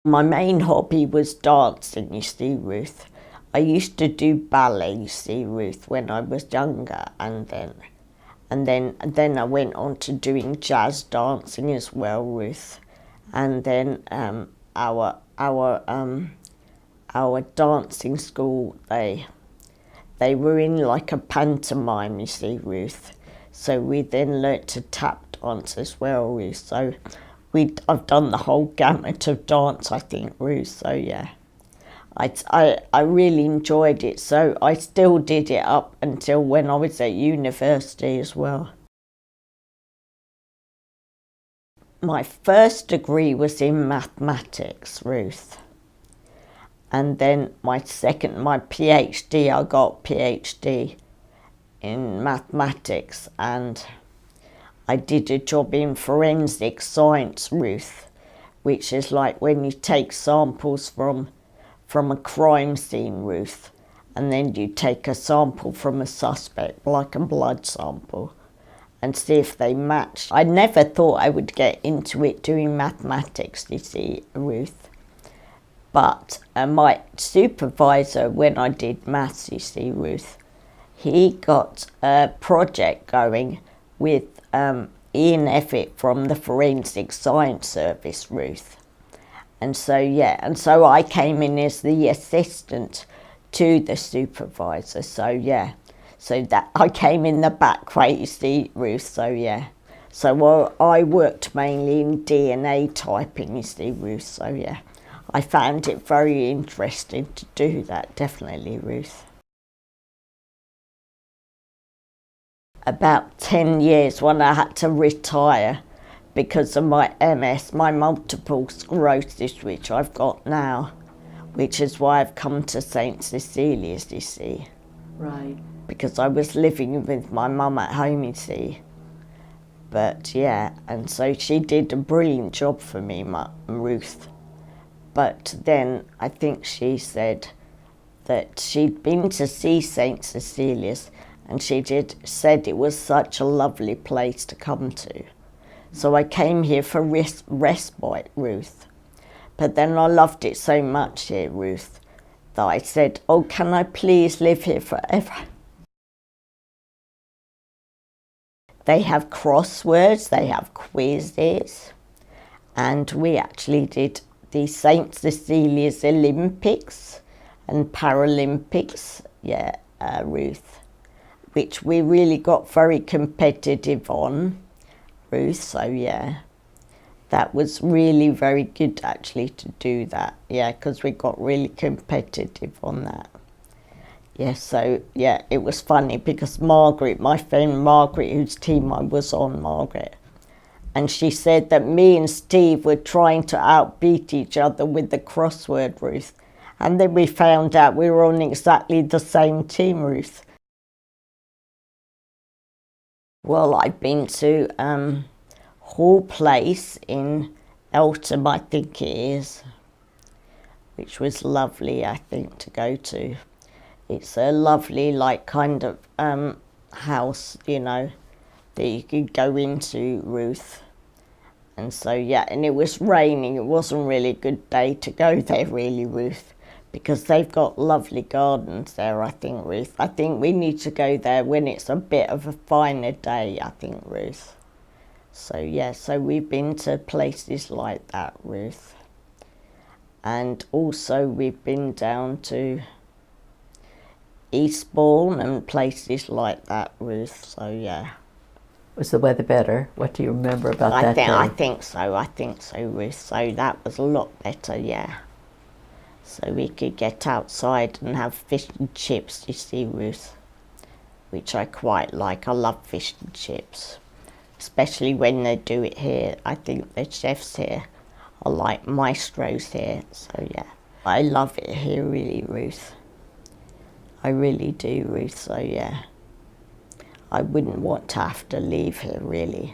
My main hobby was dancing, you see, Ruth. I used to do ballet, you see, Ruth, when I was younger, and then I went on to doing jazz dancing as well, Ruth. And then our dancing school, they were in like a pantomime, you see, Ruth. So we then learnt to tap dance as well, Ruth. So I've done the whole gamut of dance, I think, Ruth. So yeah, I really enjoyed it. So I still did it up until when I was at university as well. My first degree was in mathematics, Ruth. And then my PhD, I got PhD in mathematics, and I did a job in forensic science, Ruth, which is like when you take samples from a crime scene, Ruth, and then you take a sample from a suspect, like a blood sample, and see if they match. I never thought I would get into it doing mathematics, you see, Ruth. But my supervisor, when I did maths, you see, Ruth, he got a project going with Ian Effett from the Forensic Science Service, Ruth. And so, yeah, and so I came in as the assistant to the supervisor. So, yeah, so that I came in the back way, you see, Ruth. So, yeah. So I worked mainly in DNA typing, you see, Ruth. So, yeah, I found it very interesting to do that, definitely, Ruth. About 10 years when I had to retire because of my MS, my multiple sclerosis, which I've got now, which is why I've come to St Cecilia's, you see. Right. Because I was living with my mum at home, you see. But yeah, and so she did a brilliant job for me, Ruth. But then I think she said that she'd been to see St Cecilia's, and she said it was such a lovely place to come to. So I came here for respite, Ruth. But then I loved it so much here, Ruth, that I said, oh, can I please live here forever? They have crosswords, they have quizzes, and we actually did the St Cecilia's Olympics and Paralympics, yeah, Ruth, which we really got very competitive on, Ruth, so yeah. That was really very good actually to do that, yeah, because we got really competitive on that. Yeah, so yeah, it was funny because Margaret, my friend Margaret, whose team I was on, Margaret, and she said that me and Steve were trying to outbeat each other with the crossword, Ruth. And then we found out we were on exactly the same team, Ruth. Well, I've been to Hall Place in Eltham, I think it is, which was lovely, I think, to go to. It's a lovely, like, kind of house, you know, that you could go into, Ruth. And so, yeah, and it was raining. It wasn't really a good day to go there, really, Ruth, because they've got lovely gardens there, I think, Ruth. I think we need to go there when it's a bit of a finer day, I think, Ruth. So, yeah, so we've been to places like that, Ruth. And also we've been down to Eastbourne and places like that, Ruth, so, yeah. Was the weather better? What do you remember about that day? I think so, Ruth. So that was a lot better, yeah. So we could get outside and have fish and chips, you see, Ruth, which I quite like. I love fish and chips, especially when they do it here. I think the chefs here are like maestros here, so yeah. I love it here, really, Ruth. I really do, Ruth, so yeah. I wouldn't want to have to leave here, really.